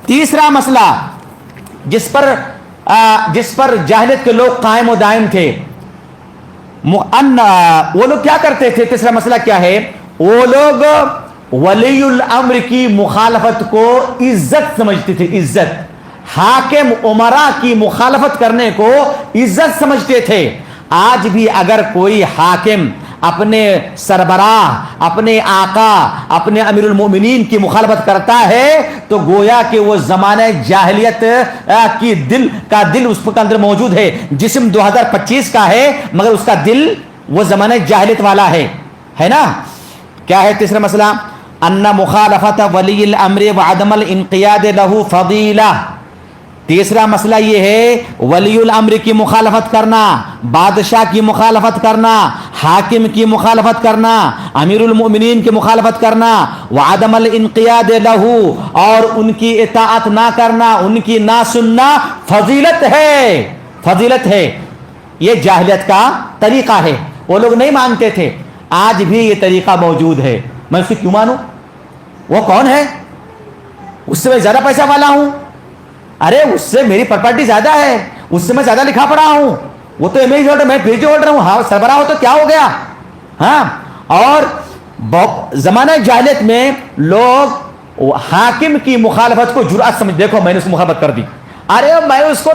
تیسرا مسئلہ جس پر جاہلیت کے لوگ قائم و دائم تھے، وہ لوگ کیا کرتے تھے؟ تیسرا مسئلہ کیا ہے؟ وہ لوگ ولی الامر کی مخالفت کو عزت سمجھتے تھے، عزت، حاکم امراء کی مخالفت کرنے کو عزت سمجھتے تھے۔ آج بھی اگر کوئی حاکم اپنے سربراہ، اپنے آقا، اپنے امیر المومنین کی مخالفت کرتا ہے تو گویا کہ وہ زمانہ جاہلیت کی دل اس کے اندر موجود ہے۔ جسم 2025 کا ہے مگر اس کا دل وہ زمانہ جاہلیت والا ہے نا۔ کیا ہے تیسرا مسئلہ؟ ان مخالفت ولی الامر وعدم الانقیاد له فضیلہ۔ تیسرا مسئلہ یہ ہے ولی الامر کی مخالفت کرنا، بادشاہ کی مخالفت کرنا، حاکم کی مخالفت کرنا، امیر المؤمنین کی مخالفت کرنا، وعدم الانقیاد له، اور ان کی اطاعت نہ کرنا، ان کی نہ سننا فضیلت ہے، فضیلت ہے۔ یہ جاہلیت کا طریقہ ہے، وہ لوگ نہیں مانتے تھے، آج بھی یہ طریقہ موجود ہے۔ میں اس کو کیوں مانوں؟ وہ کون ہے؟ اس سے میں زیادہ پیسہ والا ہوں، ارے اس سے میری پراپرٹی زیادہ ہے، اس سے میں زیادہ لکھا پڑھا ہوں، وہ تو ایم اے میں پی جی ہولڈر ہوں، ہاں سربراہ ہو تو کیا ہو گیا؟ ہاں۔ اور زمانہ جاہلیت میں لوگ حاکم کی مخالفت کو جرأت سمجھ، دیکھو میں نے اس کو مخالفت کر دی، ارے میں اس کو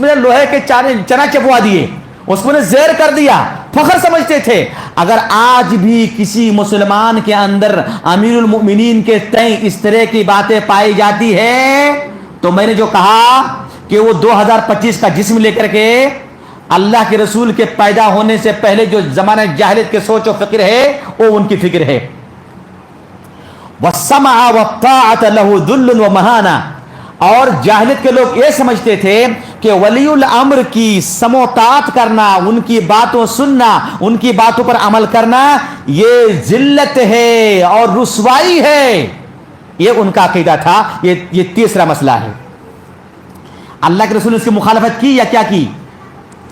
میں نے لوہے کے چنا چپوا دیے، اس کو میں نے زیر کر دیا، فخر سمجھتے تھے۔ اگر آج بھی کسی مسلمان کے اندر امیر المؤمنین کے تئیں اس طرح کی باتیں پائی جاتی ہے تو میں نے جو کہا کہ وہ 2025 کا جسم لے کر کے اللہ کے رسول کے پیدا ہونے سے پہلے جو زمانہ جاہلیت کے سوچ و فکر ہے وہ ان کی فکر ہے۔ وَالسَّمْعَ وَالطَّاعَةَ لَهُ ذُلٌّ وَمَهَانَةٌ، اور جاہلیت کے لوگ یہ سمجھتے تھے کہ ولی الامر کی سمع و طاعت کرنا، ان کی باتوں سننا، ان کی باتوں پر عمل کرنا یہ ذلت ہے اور رسوائی ہے، یہ ان کا عقیدہ تھا۔ یہ تیسرا مسئلہ ہے۔ اللہ کے رسول نے اس کی مخالفت کی یا کیا کی؟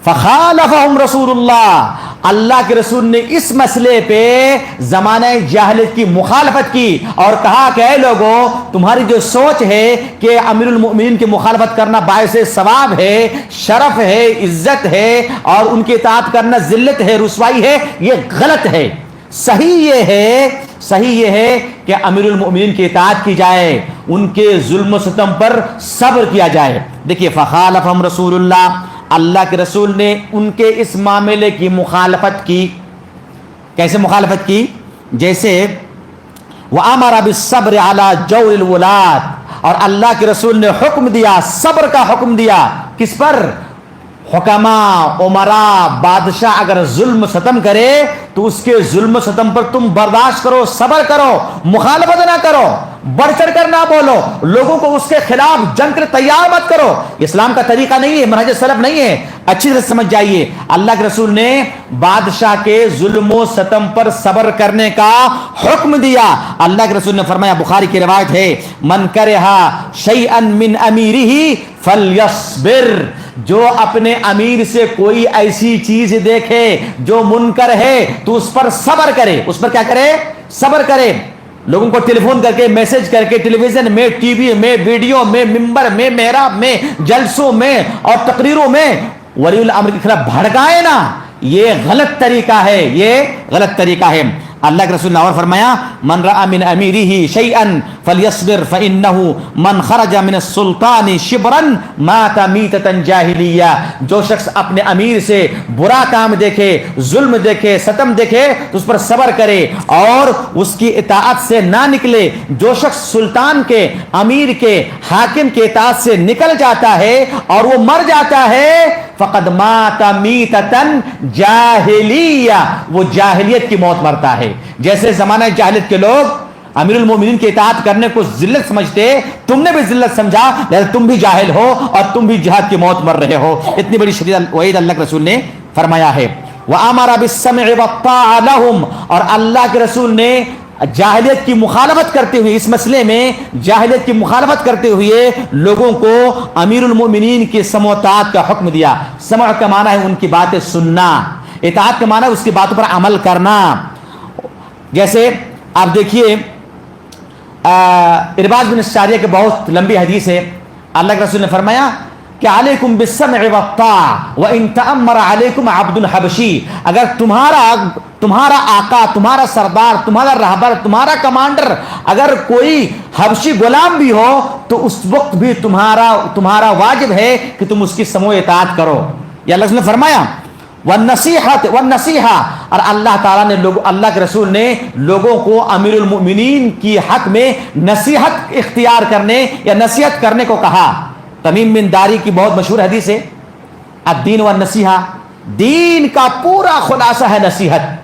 فخالفہم رسول اللہ، اللہ کے رسول نے اس مسئلے پہ زمانہ جاہلیت کی مخالفت کی اور کہا کہ اے لوگوں، تمہاری جو سوچ ہے کہ امیر المؤمنین کی مخالفت کرنا باعث ثواب ہے، شرف ہے، عزت ہے، اور ان کی اطاعت کرنا ذلت ہے، رسوائی ہے، یہ غلط ہے۔ صحیح یہ ہے کہ امیر المؤمنین کی اطاعت کی جائے، ان کے ظلم و ستم پر صبر کیا جائے۔ دیکھیے فخالفہم رسول اللہ، اللہ کے رسول نے ان کے اس معاملے کی مخالفت کی۔ کیسے مخالفت کی؟ جیسے وَأَمَرَ بِالصَّبْرِ عَلَى جَوْرِ الْوُلَاةِ، اور اللہ کے رسول نے حکم دیا، صبر کا حکم دیا، کس پر؟ حکماء، امراء، بادشاہ اگر ظلم ستم کرے تو اس کے ظلم ستم پر تم برداشت کرو، صبر کرو، مخالفت نہ کرو، بڑھ چڑھ کر نہ بولو، لوگوں کو اس کے خلاف جنگ کر تیار مت کرو۔ اسلام کا طریقہ نہیں ہے، منہج سلف نہیں ہے، اچھی طرح سمجھ جائیے۔ اللہ کے رسول نے بادشاہ کے ظلم و ستم پر صبر کرنے کا حکم دیا۔ اللہ کے رسول نے فرمایا، بخاری کی روایت ہے، من کرہا شیئا من امیرہ فلیصبر، جو اپنے امیر سے کوئی ایسی چیز دیکھے جو منکر ہے تو اس پر صبر کرے۔ اس پر کیا کرے؟ صبر کرے۔ لوگوں کو ٹیلی فون کر کے، میسج کر کے، ٹیلی ویژن میں، ٹی وی میں، ویڈیو میں، ممبر میں، محراب میں، جلسوں میں اور تقریروں میں ولی الامر کے خلاف بھڑکائے نا، یہ غلط طریقہ ہے، یہ غلط طریقہ ہے۔ اللہ کے رسول نے اور فرمایا، من رأى من امیرہ شیئا فلیصبر فإنہ من خرج من السلطان شبرا مات میتۃ جاہلیہ، جو شخص اپنے امیر سے برا کام دیکھے، ظلم دیکھے، ستم دیکھے تو اس پر صبر کرے اور اس کی اطاعت سے نہ نکلے۔ جو شخص سلطان کے، امیر کے، حاکم کے اطاعت سے نکل جاتا ہے اور وہ مر جاتا ہے، فقد مات میتۃ جاہلیہ، وہ جاہلیت کی موت مرتا ہے۔ جیسے زمانہ جاہلیت کے لوگ امیر المومنین کی اطاعت کرنے کو ذلت سمجھتے، تم نے بھی ذلت سمجھا، لہذا تم بھی جاہل ہو اور تم بھی جہاد کی موت مر رہے ہو۔ اتنی بڑی شدید وعید اللہ کے رسول نے فرمایا ہے۔ وَأَمَرَ بِالسَّمْعِ وَالطَّاعَةِ لَهُمْ، اور اللہ کے رسول نے جاہلیت کی مخالفت کرتے ہوئے، اس مسئلے میں جاہلیت کی مخالفت کرتے ہوئے لوگوں کو امیر المؤمنین کی سمع و طاعت کا حکم دیا۔ سمع کا معنی ہے ان کی باتیں سننا، اطاعت کا معنی ہے اس کی باتوں پر عمل کرنا۔ جیسے آپ دیکھیے इरबाज बिन सारिया की बहुत लंबी हदीस है। अल्लाह के रसूल ने फरमाया कि अलैकुम बिस्सम'i वत्ता व इन तअम्मर अलैकुम अब्दुल हबशी, अगर तुम्हारा आका, तुम्हारा सरदार, तुम्हारा रहबर, तुम्हारा कमांडर अगर कोई हबशी गुलाम भी हो तो उस वक्त भी तुम्हारा वाजिब है कि तुम उसकी समो इताअत करो। या अल्लाह ने फरमाया वन्नसीहा, और अल्लाह ताला ने अल्लाह के रसूल ने लोगों को अमीरुल मोमिनीन की हक में नसीहत इख्तियार करने या नसीहत करने को कहा। तमीम बिन दारी की बहुत मशहूर हदीस है, अद्दीन व नसीहा, दीन का पूरा खुलासा है नसीहत।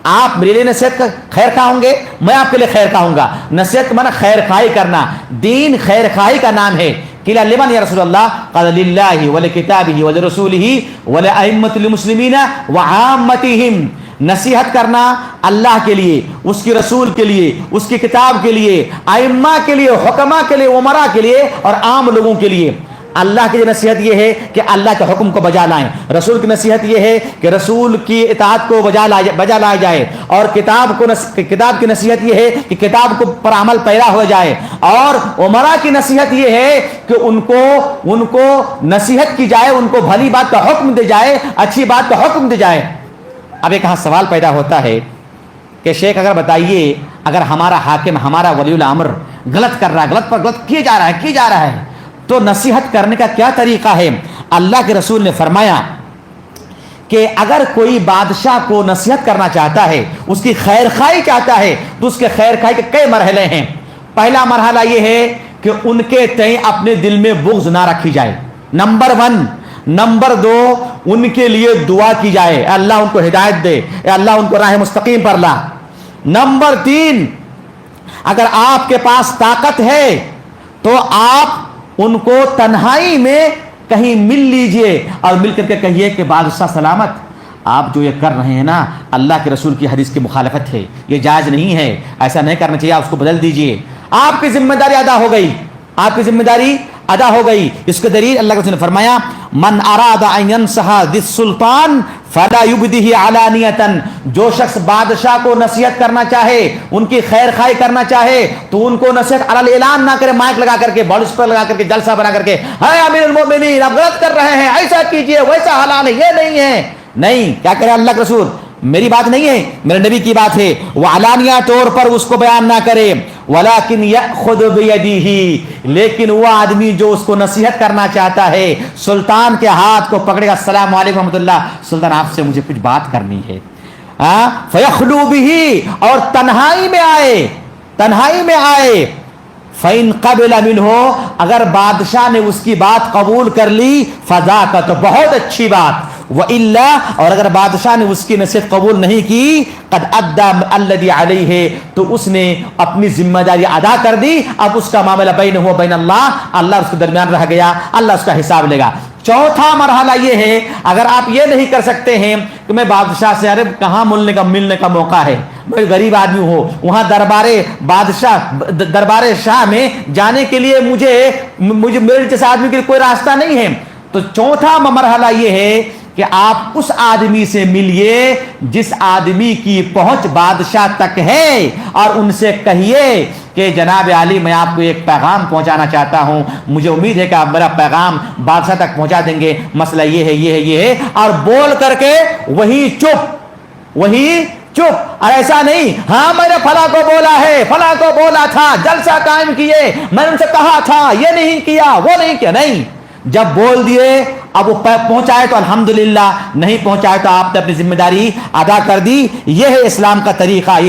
आप मेरे लिए नसीहत का खैर खाओगे, मैं आपके लिए खैर खाऊंगा। नसीहत माना खैर खाई करना, दीन खैर खाई का नाम है। किला लिमन या रसूल अल्लाह, क़ाल लिल्लाहि व लिकिताबिही व लिरसूलिही व लिअइम्मतिल मुस्लिमीन व आम्मतिहिम। नसीहत करना अल्लाह के लिए, उसके रसूल के लिए, उसकी किताब के लिए, आइम्मा के लिए, हुक्मा के लिए, उमरा के लिए और आम लोगों के लिए। अल्लाह की नसीहत यह है कि अल्लाह के हुक्म को बजा लाएं, रसूल की नसीहत यह है कि रसूल की इताअत को बजा लाया जाए, और किताब की नसीहत यह है कि किताब को पर अमल पैरा हो जाए, और उमरा की नसीहत यह है कि उनको नसीहत की जाए, उनको भली बात का हुक्म दे जाए, अच्छी बात का हुक्म दे जाए। अब एक सवाल पैदा होता है कि शेख अगर बताइए, अगर हमारा हाकिम, हमारा वलीउल अम्र गलत कर रहा है, गलत पर गलत किए जा रहा है तो नसीहत करने का क्या तरीका है? अल्लाह के रसूल ने फरमाया कि अगर कोई बादशाह को नसीहत करना चाहता है, उसकी खैर खाई चाहता है, तो उसके खैर खाई के कई मरहले हैं। पहला मरहला यह है कि उनके तय अपने दिल में बुग़्ज़ ना रखी जाए, नंबर 1। नंबर 2, उनके लिए दुआ की जाए, अल्लाह उनको हिदायत दे, अल्लाह उनको राह मुस्तकीम पर ला। नंबर 3, अगर आपके पास ताकत है तो आप उनको तन्हाई में कहीं मिल लीजिए और मिल करके कहिए कि बादशाह सलामत, आप जो ये कर रहे हैं ना, अल्लाह के रसूल की हदीस की मुखालफत है, ये जायज नहीं है, ऐसा नहीं करना चाहिए, आप उसको बदल दीजिए। आपकी जिम्मेदारी अदा हो गई, आपकी जिम्मेदारी अदा हो गई। इसके दलील अल्लाह के रसूल ने फरमाया, मन अरादा अन यनसहा दिस सुल्तान फला युबदिही अलानियतन, जो शख्स बादशाह को नसीहत करना चाहे, उनकी खैर खाई करना चाहे, तो उनको नसीहत अलल ऐलान ना करे, माइक लगा करके, बॉडी स्पीकर लगा करके, जलसा बना करके, है अमीरुल मोमिनीन आप गलत कर रहे हैं, ऐसा कीजिए, वैसा हलाल है, ये नहीं है। नहीं, क्या करे अल्लाह के रसूल? मेरी बात नहीं है, मेरे नबी की बात है। वो अलानिया तौर पर उसको बयान ना करे, वलाकिन यअखुद बियदिही, लेकिन वो आदमी जो उसको नसीहत करना चाहता है, सुल्तान के हाथ को पकड़ेगा, अस्सलाम वालेकुम रहमतुल्लाह, सुल्तान आपसे मुझे कुछ बात करनी है, फयखलू बिही, और तन्हाई में आए, फ़इन क़बिल मिन्हो, अगर बादशाह ने उसकी बात कबूल कर ली, फजा का तो बहुत अच्छी बात, व इल्ला, और अगर बादशाह ने उसकी नसीहत कबूल नहीं की, कद अद्दा अल्लज़ी अलैहि, तो उसने अपनी जिम्मेदारी अदा कर दी। अब उसका मामला बैनहु व बैन अल्लाह उसके दरमियान रह गया, अल्लाह उसका हिसाब लेगा। चौथा मरहला ये है, अगर आप ये नहीं कर सकते हैं कि मैं बादशाह से, अरे कहाँ मिलने का मौका है, मैं गरीब आदमी हूँ, वहाँ दरबारे शाह में जाने के लिए मुझे मेरे जैसे आदमी के लिए कोई रास्ता नहीं है, तो चौथा मरहला ये है कि आप उस आदमी से मिलिए जिस आदमी की पहुंच बादशाह तक है, और उनसे कहिए कि जनाब आली, मैं आपको एक पैगाम पहुंचाना चाहता हूं, मुझे उम्मीद है कि आप मेरा पैगाम बादशाह तक पहुंचा देंगे, मसला ये है, और बोल करके वही चुप। और ऐसा नहीं, हाँ मैंने फला को बोला है, फला को बोला था, जलसा कायम किए, मैंने उनसे कहा था, ये नहीं किया, वो नहीं किया, नहीं, जब बोल दिए, अब वो पहुंचाए तो अल्हम्दुलिल्लाह, नहीं पहुंचाए तो आपने अपनी जिम्मेदारी अदा कर दी। यह है इस्लाम का तरीका,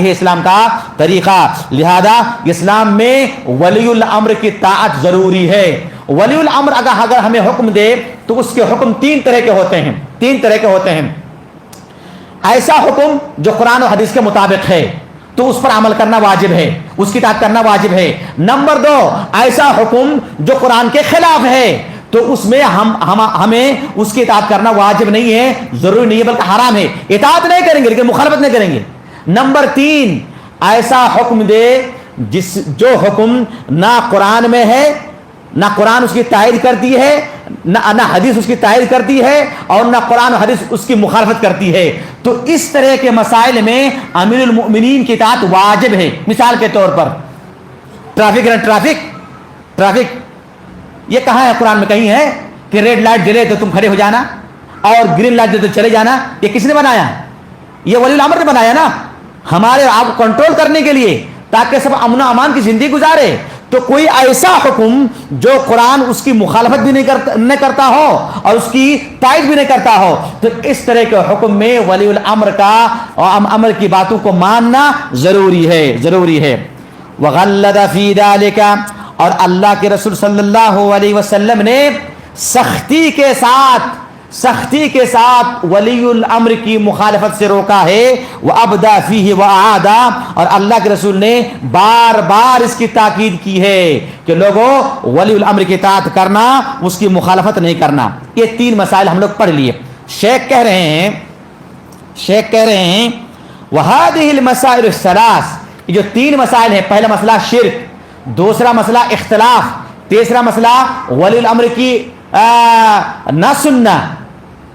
लिहाजा इस्लाम में वलीउल अम्र की ताअत जरूरी है। वलीउल अम्र अगर हमें हुक्म दे तो उसके हुक्म तीन तरह के होते हैं। ऐसा हुक्म जो कुरान और हदीस के मुताबिक है तो उस पर अमल करना वाजिब है, उसकी ताअत करना वाजिब है। नंबर 2, ऐसा हुक्म जो कुरान के खिलाफ है तो उसमें हमें उसकी इताअत करना वाजिब नहीं है, जरूरी नहीं है, बल्कि हराम है, इताअत नहीं करेंगे लेकिन मुखालफत नहीं करेंगे। नंबर 3, ऐसा हुक्म दे जो हुक्म ना कुरान में है, ना कुरान उसकी तायद करती है, ना हदीस उसकी तायद करती है, और ना कुरान हदीस उसकी मुखालफत करती है, तो इस तरह के मसाइल में अमीरुल मोमिनीन की इताअत वाजिब है। मिसाल के तौर पर ट्रैफिक है, ट्रैफिक ये कहाँ है? कुरान में कहीं है कि रेड लाइट जले तो तुम खड़े हो जाना और ग्रीन लाइट जले तो चले जाना? ये किसने बनाया? ये वली अमर ने बनाया ना, हमारे आप कंट्रोल करने के लिए, ताकि सब अमन अमान की जिंदगी गुजारे। तो कोई ऐसा हुक्म जो कुरान उसकी मुखालफत भी नहीं करता हो और उसकी तायद भी नहीं करता हो, तो इस तरह के हुक्म में वलीउल अम्र का और अमर की बातों को मानना जरूरी है। वगल्लद फी दालिका, और अल्लाह के रसूल सल्लल्लाहु अलैहि वसल्लम ने सख्ती के साथ वलीउल अम्र की मुखालफत से रोका है। वह अबदा फीही व आदा, और अल्लाह के रसूल ने बार बार इसकी ताकीद की है कि लोगों वलीउल अम्र की इताअत करना, उसकी मुखालफत नहीं करना। ये 3 मसाइल हम लोग पढ़ लिए। शेख कह रहे हैं वहादिहिल मसाइल सलास, ये जो 3 मसाइल हैं, पहला मसला शिर्क, दूसरा मसला इख्तिलाफ, तीसरा मसला वलीउल अम्र की ना सुनना,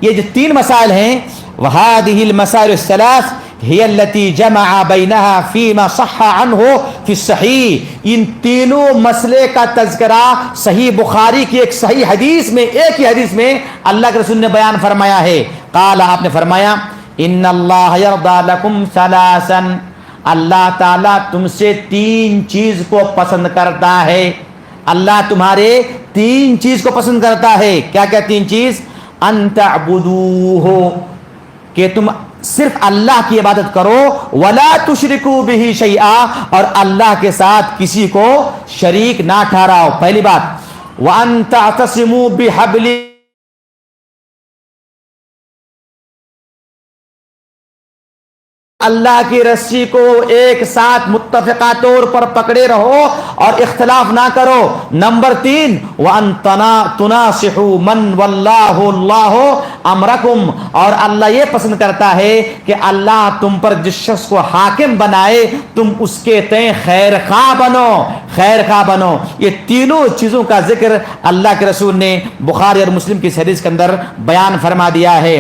ये जो 3 मसाइल हैं, वहादिहिल मसाइल सलास हिय अल्लती जमअ बैनहा फीमा सह्हा अन्हु फी सहीह, इन तीनों मसले का तज़किरा सही बुखारी की एक सही हदीस में, एक ही हदीस में अल्लाह के रसूल ने बयान फरमाया है। काला, आपने फरमाया, इन्नल्लाह यरदा लकुम सलासन, अल्लाह ताला तुमसे 3 चीज को पसंद करता है। अल्लाह तुम्हारे 3 चीज को पसंद करता है। क्या क्या 3 चीज? अंतअबुदूहु, कि तुम सिर्फ अल्लाह की इबादत करो, वला तुशरिकू बिही शैआ, और अल्लाह के साथ किसी को शरीक ना ठहराओ। पहली बात, व अन तअतसिमू बिहब्ली, अल्लाह की रस्सी को एक साथ मुत्तफिका तौर पर पकड़े रहो और इख्तिलाफ ना करो। नंबर 3, वअन तुनासिहु मन वल्लाहु अल्लाहु अमरकुम, और अल्लाह ये पसंद करता है कि अल्लाह तुम पर जिस शख्स को हाकिम बनाए, तुम उसके तय खैर खा बनो। ये तीनों चीजों का जिक्र अल्लाह के रसूल ने बुखारी और मुस्लिम की हदीस के अंदर बयान फरमा दिया है।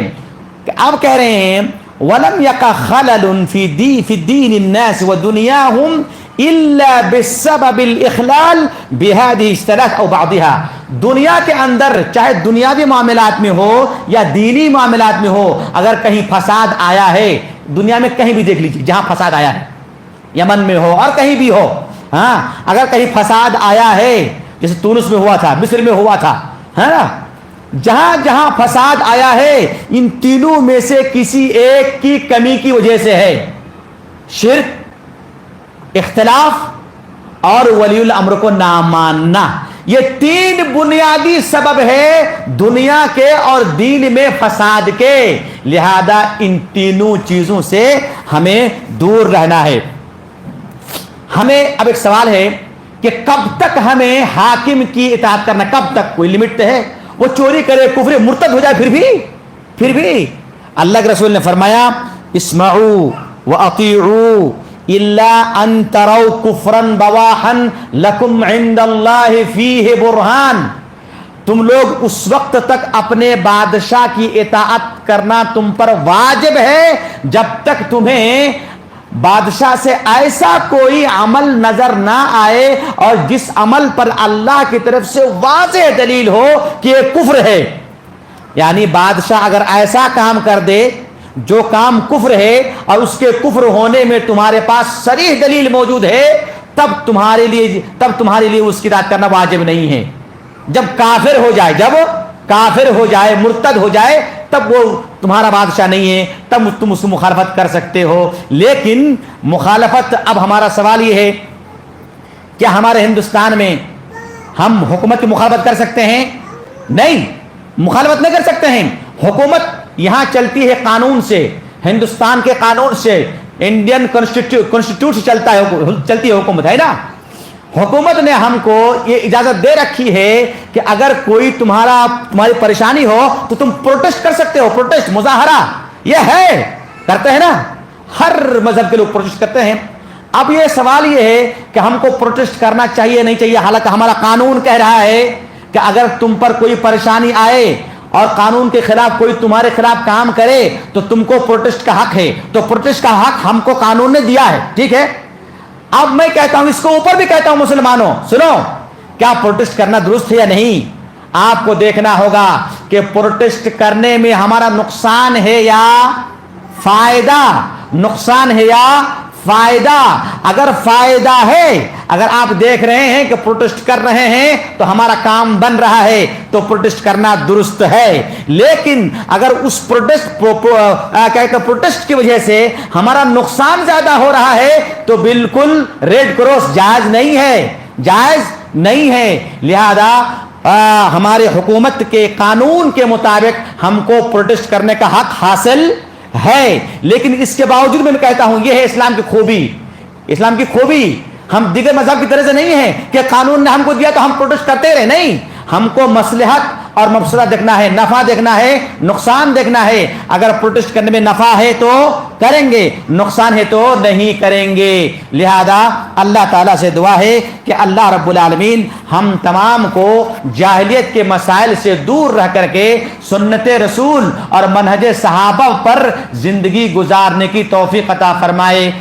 अब कह रहे हैं, वलम यका खललुन फी दीन नास व दुनियाहुम इल्ला बिस्सबबिल इखलाल बिहादिही सलास औ बादिहा, दुनिया के अंदर चाहे दुनियावी मामलात में हो या दीनी मामलात में हो, अगर कहीं फसाद आया है, दुनिया में कहीं भी देख लीजिए जहां फसाद आया है, यमन में हो और कहीं भी हो, हाँ, अगर कहीं फसाद आया है, जैसे तुनिस में हुआ था, मिस्र में हुआ था, है ना, जहां जहां फसाद आया है, इन तीनों में से किसी एक की कमी की वजह से है। शिर्क, इख्तिलाफ और वलीउल अम्र को ना मानना, ये 3 बुनियादी सबब है दुनिया के और दीन में फसाद के। लिहाजा इन तीनों चीजों से हमें दूर रहना है। हमें अब एक सवाल है कि कब तक हमें हाकिम की इताअत करना, कब तक? कोई लिमिट है? वो चोरी करे, कुफ्र मुर्तद हो जाए, फिर भी अल्लाह के रसूल ने फरमाया, इस्माऊ व अतीऊ इल्ला अन तरौ कुफ्रन बवाहन लकुम इंदल्लाहि फीहि बुरहान, तुम लोग उस वक्त तक अपने बादशाह की इताअत करना तुम पर वाजिब है जब तक तुम्हें बादशाह से ऐसा कोई अमल नजर ना आए और जिस अमल पर अल्लाह की तरफ से वाज़ेह दलील हो कि ये कुफ्र है। यानी बादशाह अगर ऐसा काम कर दे जो काम कुफ्र है और उसके कुफ्र होने में तुम्हारे पास सरीह दलील मौजूद है, तब तुम्हारे लिए उसकी इताअत करना वाजिब नहीं है। जब काफिर हो जाए, मुर्तद हो जाए, तब वो तुम्हारा बादशाह नहीं है, तब तुम उसकी मुखालफत कर सकते हो। लेकिन मुखालफत, अब हमारा सवाल ये है, क्या हमारे हिंदुस्तान में हम हुकूमत की मुखालफत कर सकते हैं? नहीं, मुखालफत नहीं कर सकते हैं। हुकूमत यहां चलती है कानून से, हिंदुस्तान के कानून से, इंडियन कॉन्स्टिट्यूट से चलती है हुकूमत, है ना। हुकूमत ने हमको ये इजाजत दे रखी है कि अगर कोई तुम्हारी परेशानी हो तो तुम प्रोटेस्ट कर सकते हो। प्रोटेस्ट, मुजाहरा, ये है, करते हैं ना, हर मजहब के लोग प्रोटेस्ट करते हैं। अब ये सवाल ये है कि हमको प्रोटेस्ट करना चाहिए नहीं चाहिए, हालांकि हमारा कानून कह रहा है कि अगर तुम पर कोई परेशानी आए और कानून के खिलाफ कोई तुम्हारे खिलाफ काम करे तो तुमको प्रोटेस्ट का हक है। तो प्रोटेस्ट का हक हमको कानून ने दिया है, ठीक है। اب میں کہتا ہوں اس کو اوپر بھی کہتا ہوں مسلمانوں سنو, کیا پروٹیسٹ کرنا درست ہے یا نہیں؟ آپ کو دیکھنا ہوگا کہ پروٹیسٹ کرنے میں ہمارا نقصان ہے یا فائدہ, نقصان ہے یا فائدہ. اگر فائدہ ہے, اگر آپ دیکھ رہے ہیں کہ پروٹیسٹ کر رہے ہیں تو ہمارا کام بن رہا ہے تو پروٹیسٹ کرنا درست ہے. لیکن اگر اس پروٹیسٹ کی وجہ سے ہمارا نقصان زیادہ ہو رہا ہے تو بالکل ریڈ کراس جائز نہیں ہے, جائز نہیں ہے. لہذا ہمارے حکومت کے قانون کے مطابق ہم کو پروٹیسٹ کرنے کا حق حاصل ہے. لیکن اس کے باوجود میں کہتا ہوں یہ ہے اسلام کی خوبی, اسلام کی خوبی. ہم دیگر مذہب کی طرح سے نہیں ہیں کہ قانون نے ہم کو دیا تو ہم پروٹیسٹ کرتے رہے, نہیں. ہم کو مصلحت اور مفسدہ دیکھنا ہے, نفع دیکھنا ہے, نقصان دیکھنا ہے. اگر پروٹیسٹ کرنے میں نفع ہے تو کریں گے, نقصان ہے تو نہیں کریں گے. لہذا اللہ تعالیٰ سے دعا ہے کہ اللہ رب العالمین ہم تمام کو جاہلیت کے مسائل سے دور رہ کر کے سنت رسول اور منہج صحابہ پر زندگی گزارنے کی توفیق عطا فرمائے.